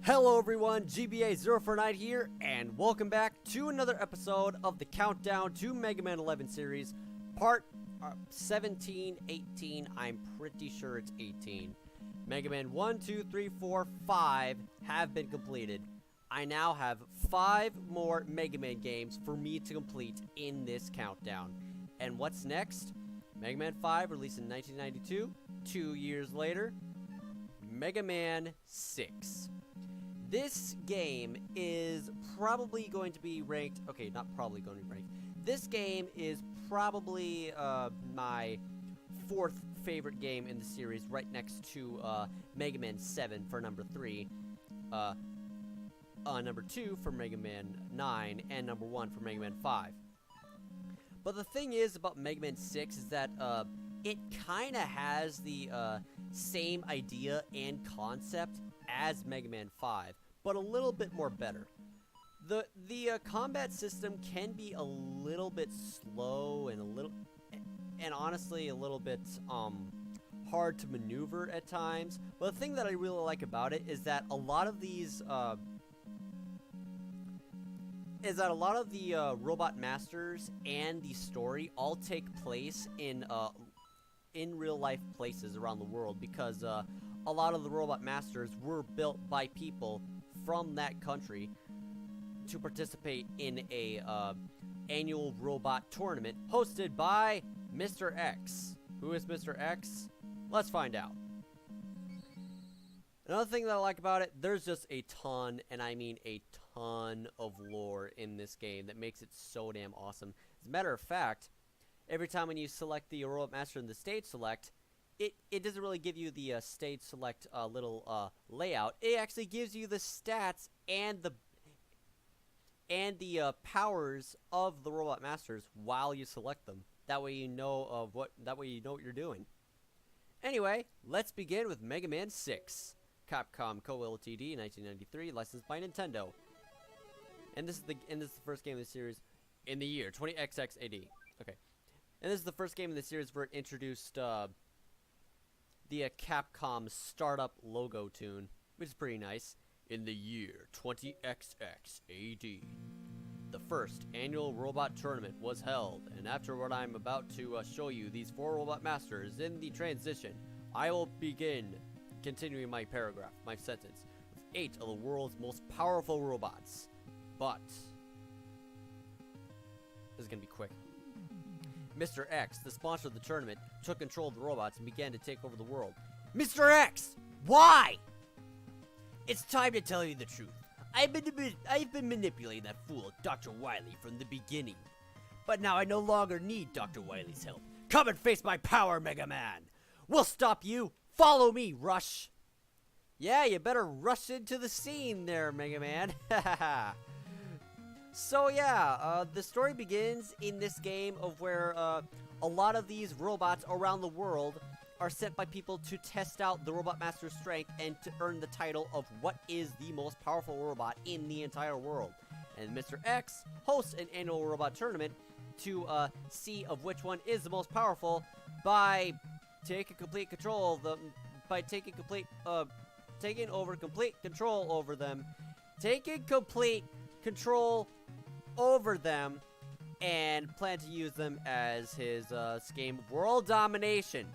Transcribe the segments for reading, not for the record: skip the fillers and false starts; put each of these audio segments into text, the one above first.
Hello everyone, GBA049 here, and welcome back to another episode of the Countdown to Mega Man 11 series, part 17, 18, I'm pretty sure it's 18. Mega Man 1, 2, 3, 4, 5 have been completed. I now have 5 more Mega Man games for me to complete in this countdown. And what's next? Mega Man 5, released in 1992, 2 years later, Mega Man 6. This game is probably going to be ranked... Okay, not probably going to be ranked. This game is probably my 4th favorite game in the series, right next to Mega Man 7 for number 3, number 2 for Mega Man 9, and number 1 for Mega Man 5. But the thing is about Mega Man 6 is that it kind of has the same idea and concept as Mega Man 5, but a little bit more better. The combat system can be a little bit slow and honestly a little bit hard to maneuver at times. But the thing that I really like about it is that a lot of these robot masters and the story all take place in real life places around the world, because a lot of the robot masters were built by people from that country to participate in a annual robot tournament hosted by Mr. X. Who is Mr. X? Let's find out. Another thing that I like about it, there's just a ton, and I mean a ton of lore in this game that makes it so damn awesome. As a matter of fact, every time when you select the robot master in the stage select, it doesn't really give you the stage select little layout. It actually gives you the stats and the powers of the robot masters while you select them. That way you know what you're doing. Anyway, let's begin with Mega Man 6. Capcom Co. Ltd. 1993, licensed by Nintendo. And this is the first game of the series in the year 20XX AD. Okay. And this is the first game in the series where it introduced the Capcom startup logo tune, which is pretty nice. In the year 20XX AD, the first annual robot tournament was held, and after what I'm about to show you, these 4 robot masters in the transition, I will begin continuing my paragraph, my sentence, with 8 of the world's most powerful robots. But this is gonna be quick. Mr. X, the sponsor of the tournament, took control of the robots and began to take over the world. Mr. X! Why? It's time to tell you the truth. I've been manipulating that fool, Dr. Wily, from the beginning. But now I no longer need Dr. Wily's help. Come and face my power, Mega Man! We'll stop you! Follow me, Rush! Yeah, you better rush into the scene there, Mega Man. So yeah, the story begins in this game of where a lot of these robots around the world are sent by people to test out the Robot Master's strength and to earn the title of what is the most powerful robot in the entire world. And Mr. X hosts an annual robot tournament to see of which one is the most powerful by taking complete control of them, taking complete control over them, and plan to use them as his scheme of world domination.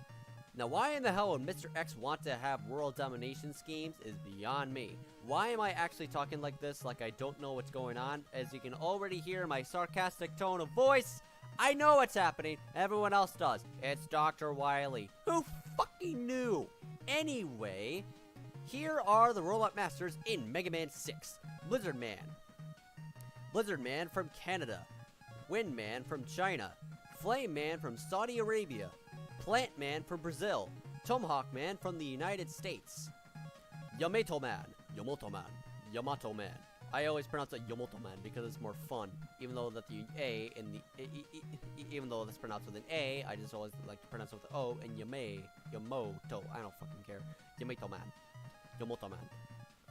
Now, why in the hell would Mr. X want to have world domination schemes is beyond me. Why am I actually talking like this, like I don't know what's going on? As you can already hear my sarcastic tone of voice, I know what's happening. Everyone else does. It's Dr. Wily. Who fucking knew? Anyway, here are the robot masters in Mega Man 6. Blizzard Man from Canada. Wind Man from China. Flame Man from Saudi Arabia. Plant Man from Brazil. Tomahawk Man from the United States. Yamato Man. I always pronounce it Yamato Man because it's more fun. Even though that the A in the even though it's pronounced with an A, I just always like to pronounce it with the O. And Yamoto. I don't fucking care. Yamato Man.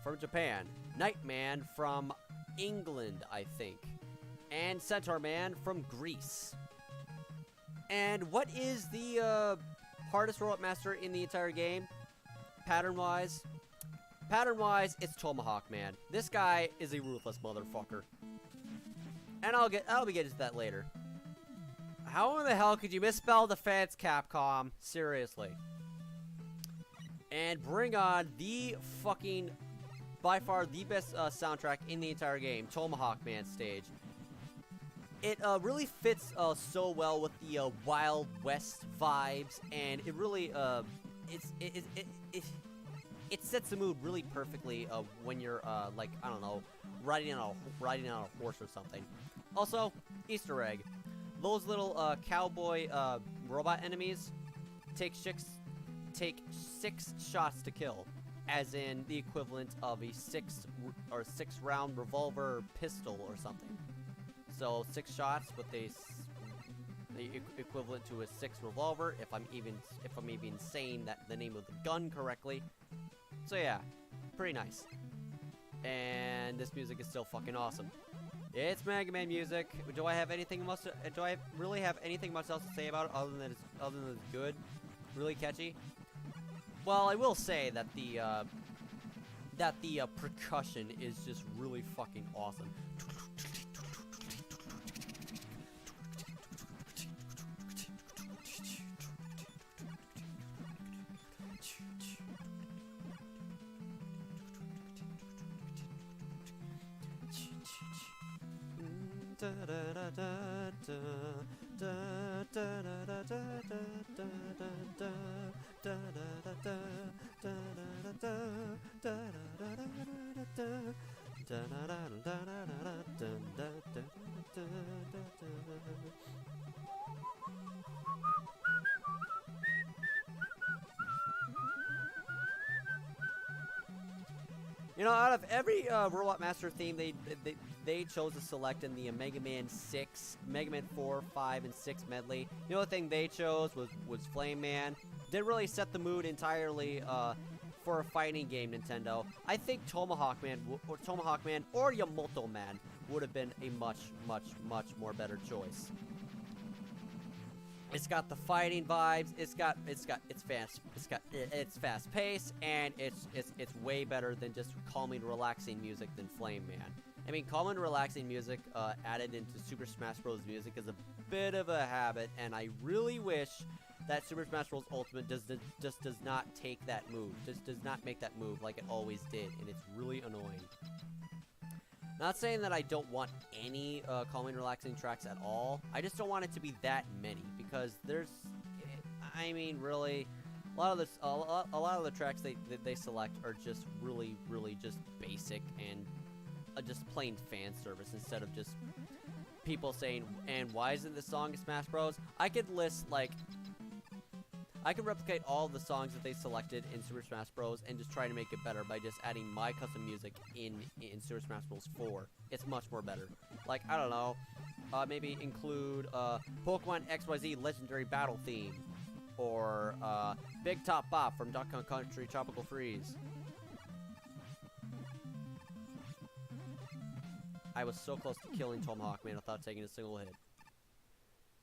From Japan. Nightman from England, I think. And Centaur Man from Greece. And what is the hardest robot master in the entire game? Pattern-wise, Pattern-wise, it's Tomahawk Man. This guy is a ruthless motherfucker. And I'll be getting to that later. How in the hell could you misspell defense, Capcom? Seriously. And bring on the fucking, by far, the best soundtrack in the entire game, Tomahawk Man stage. It really fits so well with the Wild West vibes, and it really it sets the mood really perfectly when you're like, I don't know, riding on a horse or something. Also, Easter egg. Those little cowboy robot enemies take six shots to kill, as in the equivalent of a six round revolver pistol or something. So 6 shots with the equivalent to a 6 revolver, if I'm even saying that the name of the gun correctly. So yeah, pretty nice. And this music is still fucking awesome. It's Mega Man music. Do I really have anything much else to say about it other than it's good, really catchy? Well, I will say that the percussion is just really fucking awesome. You know, out of every Robot Master theme they chose to select in the Mega Man 6, Mega Man 4, 5, and 6 medley, the only thing they chose was Flame Man. Didn't really set the mood entirely for a fighting game, Nintendo. I think Tomahawk Man or Yamato Man would have been a much more better choice. It's got the fighting vibes. It's fast paced, and it's way better than just calming, relaxing music than Flame Man. I mean, calm and relaxing music added into Super Smash Bros. Music is a bit of a habit, and I really wish that Super Smash Bros. Ultimate just does not take that move. Just does not make that move like it always did, and it's really annoying. Not saying that I don't want any calming, relaxing tracks at all. I just don't want it to be that many, because there's, I mean, really, a lot of the tracks they select are just really just basic and just plain fan service instead of just people saying, and why isn't this song in Smash Bros? I could list, like, I could replicate all of the songs that they selected in Super Smash Bros. And just try to make it better by just adding my custom music in Super Smash Bros. 4. It's much more better. Like, I don't know, maybe include Pokemon XYZ Legendary Battle theme, or Big Top Bop from Duck Hunt Country Tropical Freeze. I was so close to killing Tomahawk Man without taking a single hit.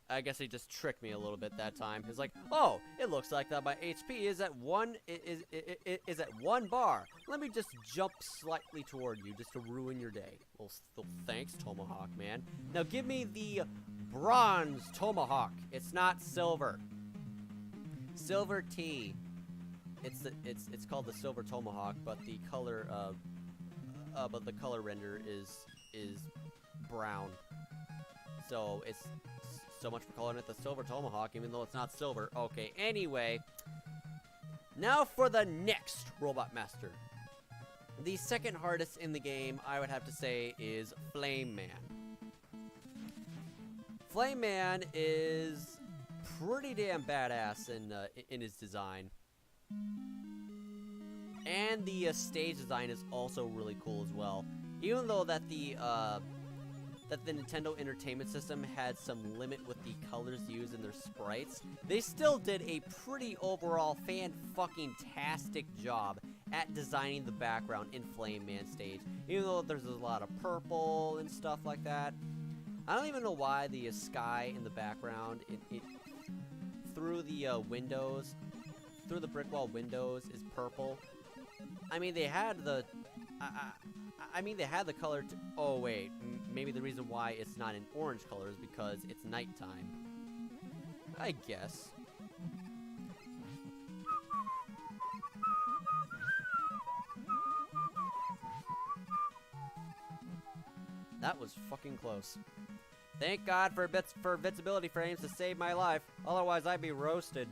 I guess he just tricked me a little bit that time. He's like, "Oh, it looks like that my HP is at one bar. Let me just jump slightly toward you just to ruin your day." Well, thanks, Tomahawk Man. Now give me the bronze Tomahawk. It's not silver. Silver T. It's called the silver Tomahawk, but the color render is brown. So it's so much for calling it the silver Tomahawk, even though it's not silver. Okay, anyway. Now for the next Robot Master. The second hardest in the game, I would have to say, is Flame Man. Flame Man is pretty damn badass in his design. And the stage design is also really cool as well. Even though that the Nintendo Entertainment System had some limit with the colors used in their sprites, they still did a pretty overall fan-fucking-tastic job at designing the background in Flame Man stage. Even though there's a lot of purple and stuff like that. I don't even know why the sky in the background, through the windows, through the brick wall windows, is purple. I mean, they had the... I mean, they had the color to... Oh, wait. Maybe the reason why it's not an orange color is because it's nighttime. I guess. That was fucking close. Thank God for invincibility frames to save my life. Otherwise, I'd be roasted.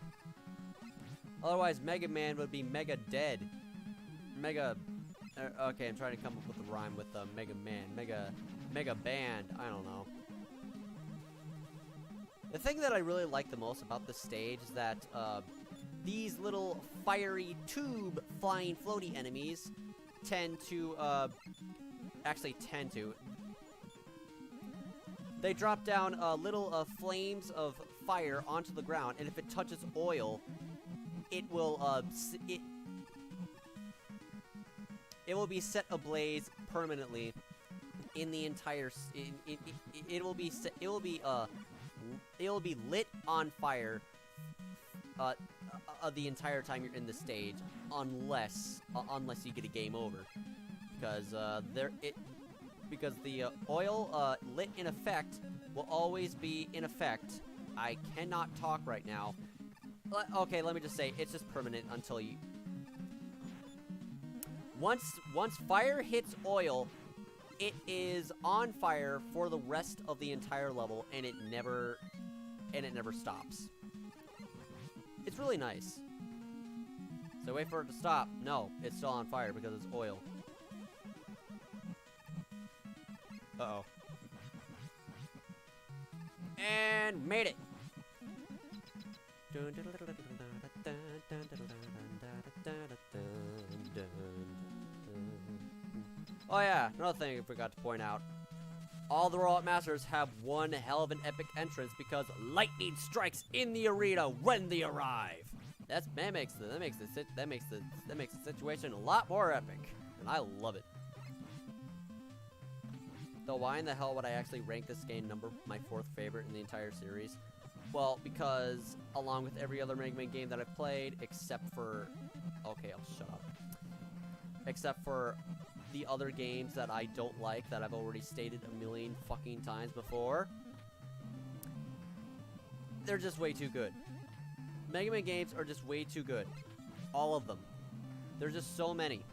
Otherwise, Mega Man would be mega dead. Mega... okay, I'm trying to come up with a rhyme with Mega Man. Mega Band. I don't know. The thing that I really like the most about this stage is that these little fiery tube flying floaty enemies tend to... They drop down little flames of fire onto the ground, and if it touches oil, it will it will be set ablaze permanently in the entire. It will be lit on fire the entire time you're in the stage, unless you get a game over, because because the oil lit in effect will always be in effect. I cannot talk right now. Okay, let me just say, it's just permanent until you... Once fire hits oil, it is on fire for the rest of the entire level, and it never stops. It's really nice. So wait for it to stop. No, it's still on fire because it's oil. Uh-oh. And made it! Oh yeah, another thing I forgot to point out. All the Robot Masters have one hell of an epic entrance because lightning strikes in the arena when they arrive. That makes the situation a lot more epic, and I love it. Though why in the hell would I actually rank this game my 4th favorite in the entire series? Well, because along with every other Mega Man game that I've played, except for... Okay, I'll shut up. Except for the other games that I don't like, that I've already stated a million fucking times before. They're just way too good. Mega Man games are just way too good. All of them. There's just so many.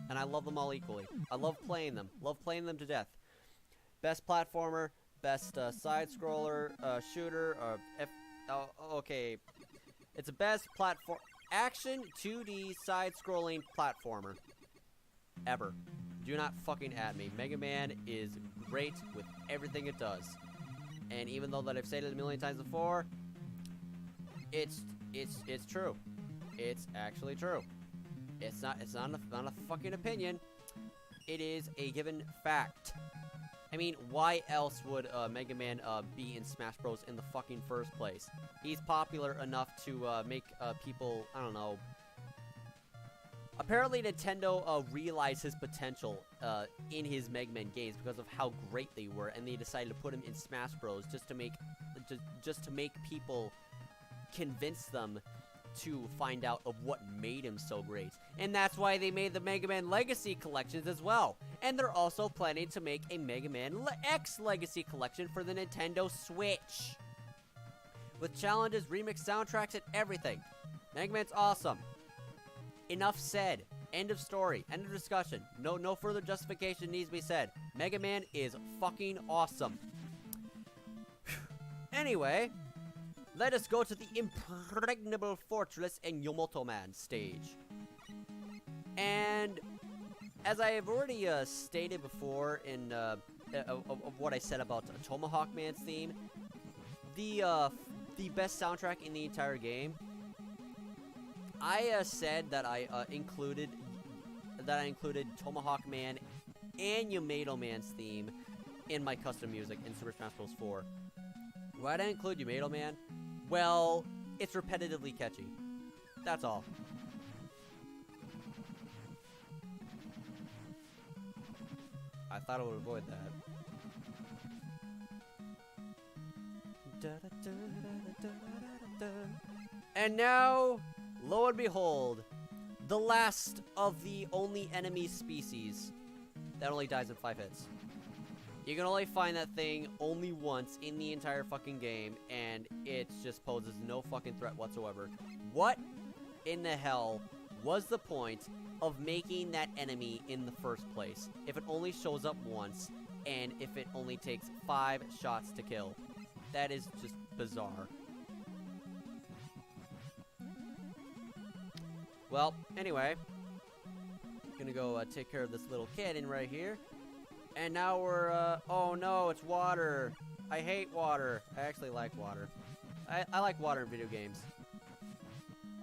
And I love them all equally. I love playing them. Love playing them to death. Best platformer, best side-scroller, shooter, okay. It's a best platform... Action 2D side-scrolling platformer. Ever. Do not fucking at me. Mega Man is great with everything it does. And even though that I've said it a million times before, it's true. It's actually true. It's not a fucking opinion. It is a given fact. I mean, why else would Mega Man be in Smash Bros. In the fucking first place? He's popular enough to make people, I don't know. Apparently Nintendo realized his potential in his Mega Man games because of how great they were, and they decided to put him in Smash Bros. just to make people convince them to find out of what made him so great. And that's why they made the Mega Man Legacy collections as well. And they're also planning to make a Mega Man X Legacy collection for the Nintendo Switch, with challenges, remix soundtracks, and everything. Mega Man's awesome. Enough said. End of story. End of discussion. No further justification needs to be said. Mega Man is fucking awesome. Anyway, let us go to the Impregnable Fortress in Yomoto Man stage. And as I have already stated before in of what I said about Tomahawk Man's theme, the best soundtrack in the entire game, I said that I included Tomahawk Man and Yamato Man's theme in my custom music in Super Smash Bros. 4. Why did I include Yamato Man? Well, it's repetitively catchy. That's all. I thought I would avoid that. And now, lo and behold, the last of the only enemy species that only dies in 5 hits. You can only find that thing only once in the entire fucking game, and it just poses no fucking threat whatsoever. What in the hell was the point of making that enemy in the first place if it only shows up once and if it only takes 5 shots to kill? That is just bizarre. Well, anyway, gonna go take care of this little kid in right here. And now we're, oh no, it's water. I hate water. I actually like water. I like water in video games.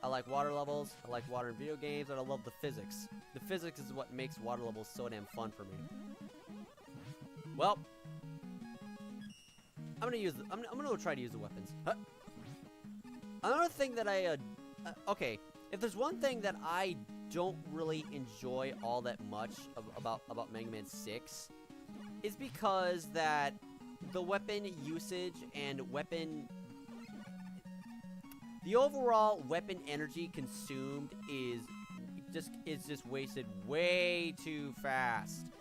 I like water levels, I like water in video games, and I love the physics. The physics is what makes water levels so damn fun for me. Well, I'm gonna try to use the weapons. Huh? Another thing that okay, if there's one thing that I don't really enjoy all that much about Mega Man 6, is because that the weapon usage and the overall weapon energy consumed is just wasted way too fast.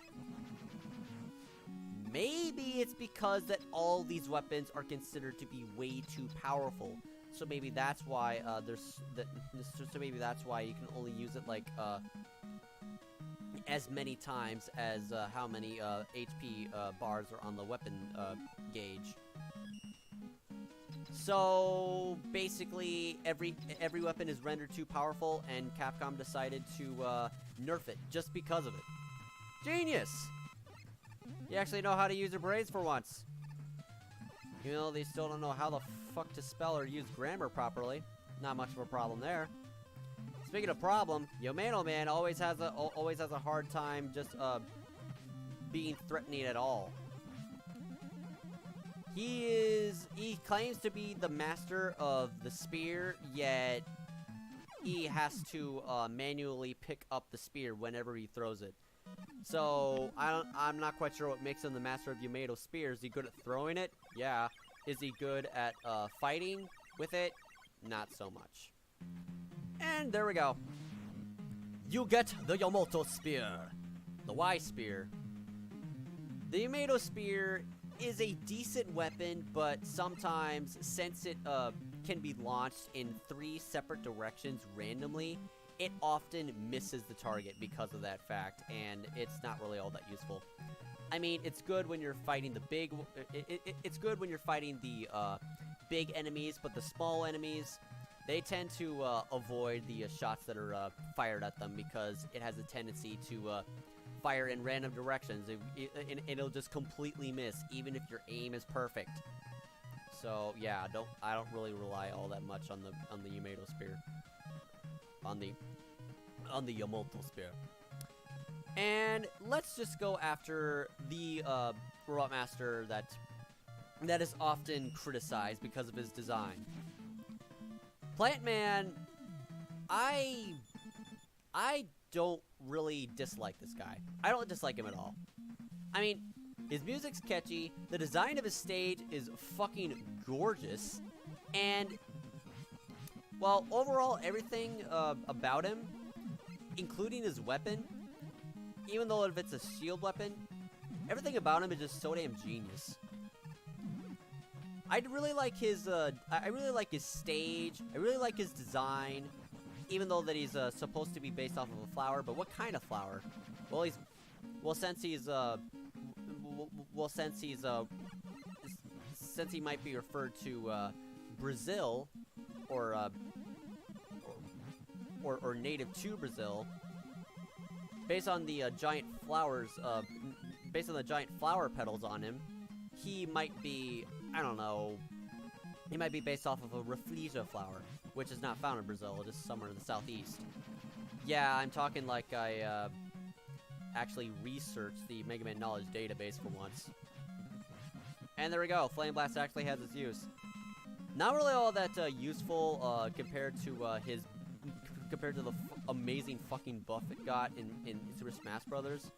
Maybe it's because that all these weapons are considered to be way too powerful. So maybe that's why so maybe that's why you can only use it like as many times as how many HP bars are on the weapon gauge. So basically, every weapon is rendered too powerful, and Capcom decided to nerf it just because of it. Genius! You actually know how to use your brains for once. Even though they still don't know how the fuck to spell or use grammar properly. Not much of a problem there. Speaking of problem, MegaMan always has a hard time just being threatening at all. He claims to be the master of the spear, yet he has to manually pick up the spear whenever he throws it. So I'm not quite sure what makes him the master of Yamato spear. Is he good at throwing it? Yeah. Is he good at fighting with it? Not so much. And there we go. You get the Yamato spear, the Y spear. The Yamato spear is a decent weapon, but sometimes, since it can be launched in 3 separate directions randomly, it often misses the target because of that fact, and it's not really all that useful. I mean, it's good when you're fighting the big. It's good when you're fighting the big enemies, but the small enemies, they tend to avoid the shots that are fired at them because it has a tendency to fire in random directions. It'll just completely miss, even if your aim is perfect. So yeah, I don't really rely all that much on the Yamato spear, on the Yamato spear. And let's just go after the Robot Master that is often criticized because of his design. Plant Man, I don't really dislike this guy. I don't dislike him at all. I mean, his music's catchy, the design of his stage is fucking gorgeous, and, well, overall, everything about him, including his weapon, even though if it's a shield weapon, everything about him is just so damn genius. I really like his stage. I really like his design, even though that he's supposed to be based off of a flower. But what kind of flower? Well, since he might be referred to Brazil, or native to Brazil, based on the giant flowers, based on the giant flower petals on him, he might be, I don't know, he might be based off of a Rafflesia flower, which is not found in Brazil, it is somewhere in the southeast. Yeah, I'm talking like I actually researched the Mega Man knowledge database for once. And there we go, Flame Blast actually has its use. Not really all that useful compared to the amazing fucking buff it got in Super Smash Brothers.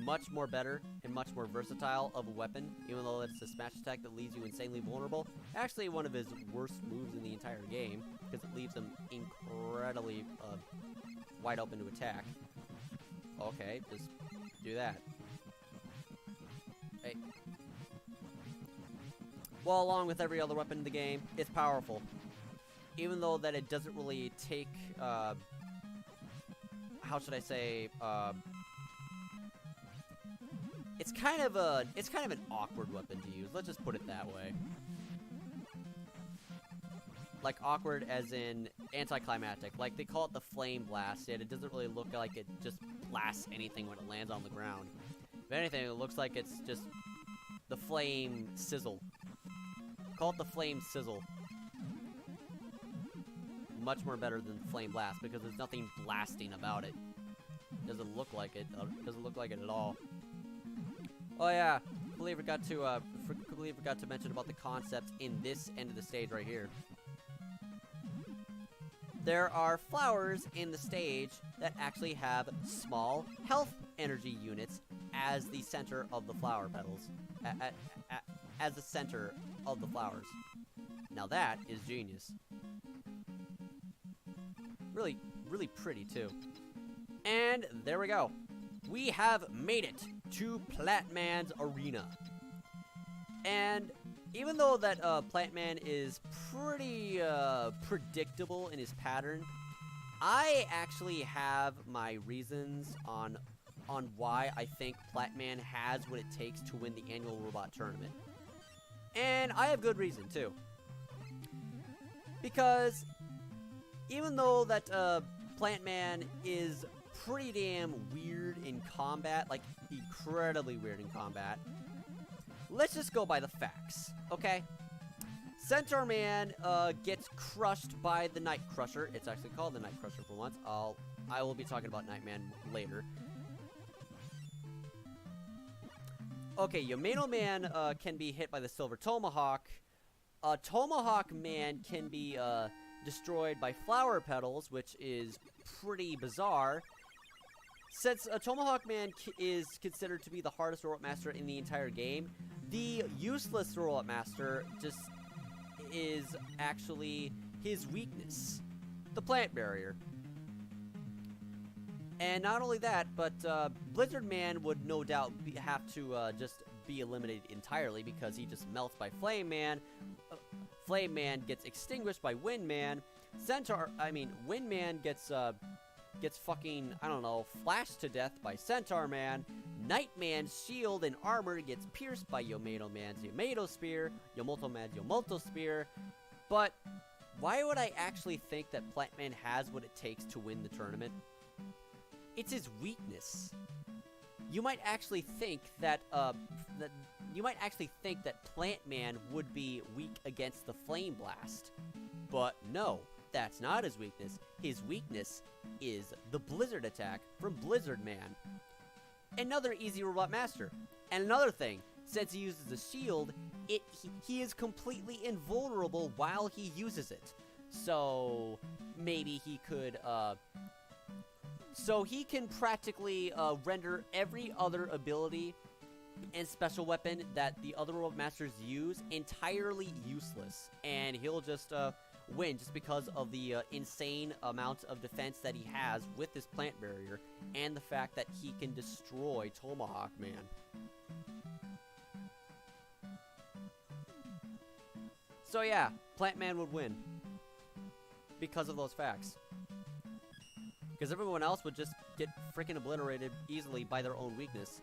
Much more better and much more versatile of a weapon, even though it's a smash attack that leaves you insanely vulnerable. Actually, one of his worst moves in the entire game, because it leaves him incredibly wide open to attack. Okay, just do that. Hey. Well, along with every other weapon in the game, it's powerful. Even though that it doesn't really take, how should I say, it's kind of an awkward weapon to use. Let's just put it that way. Like, awkward as in anticlimactic. Like, they call it the flame blast, yet it doesn't really look like it just blasts anything when it lands on the ground. If anything, it looks like it's just the flame sizzle. Call it the flame sizzle. Much more better than flame blast, because there's nothing blasting about it. Doesn't look like it. Doesn't look like it at all. Oh yeah, completely forgot to mention about the concept in this end of the stage right here. There are flowers in the stage that actually have small health energy units as the center of the flower petals. As the center of the flowers. Now that is genius. Really, really pretty too. And there we go. We have made it to Plantman's arena. And even though that Plantman is pretty predictable in his pattern, I actually have my reasons on why I think Plantman has what it takes to win the annual robot tournament. And I have good reason too. Because even though that Plantman is pretty damn weird in combat, like incredibly weird in combat, let's just go by the facts, okay? Centaur Man gets crushed by the Night Crusher. It's actually called the Night Crusher for once. I will be talking about Nightman later. Okay, Yamato Man can be hit by the Silver Tomahawk. Tomahawk Man can be destroyed by flower petals, which is pretty bizarre. Since Tomahawk Man is considered to be the hardest robot master in the entire game, the useless robot master just is actually his weakness, the plant barrier. And not only that, but Blizzard Man would no doubt have to just be eliminated entirely because he just melts by Flame Man. Flame Man gets extinguished by Wind Man. Wind Man gets fucking, I don't know, flashed to death by Centaur Man. Night Man's shield and armor gets pierced by Yamato Man's Yamato Spear. Yomoto Man's Yomoto Spear. But why would I actually think that Plantman has what it takes to win the tournament? It's his weakness. You might actually think that Plantman would be weak against the Flame Blast. But no, that's not his weakness. His weakness is the Blizzard attack from Blizzard Man. Another easy robot master. And another thing, since he uses a shield, he is completely invulnerable while he uses it. So maybe he could he can practically render every other ability and special weapon that the other robot masters use entirely useless, and he'll just win just because of the insane amount of defense that he has with this plant barrier and the fact that he can destroy Tomahawk Man. So yeah, Plant Man would win because of those facts. Because everyone else would just get freaking obliterated easily by their own weakness.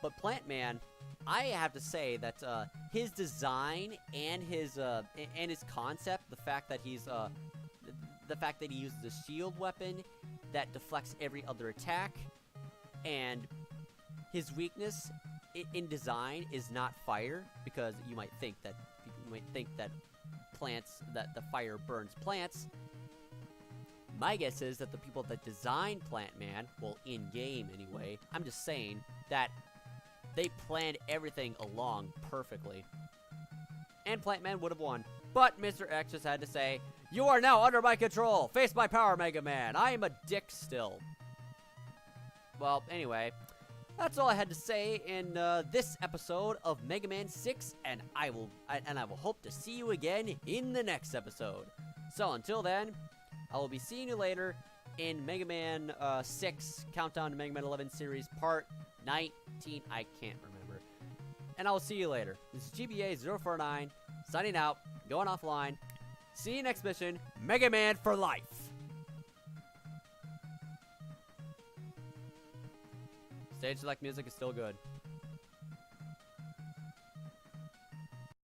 But Plant Man, I have to say that his design and his concept, the fact that he uses a shield weapon that deflects every other attack, and his weakness in design is not fire, because you might think that the fire burns plants. My guess is that the people that designed Plant Man, well, in-game anyway, I'm just saying that they planned everything along perfectly. And Plant Man would have won. But Mr. X just had to say, "You are now under my control! Face my power, Mega Man! I am a dick still." Well, anyway, that's all I had to say in this episode of Mega Man 6, and I will hope to see you again in the next episode. So until then, I will be seeing you later in Mega Man 6 Countdown to Mega Man 11 series part 19. I can't remember. And I will see you later. This is GBA049 signing out, going offline. See you next mission, Mega Man for life. Stage select music is still good.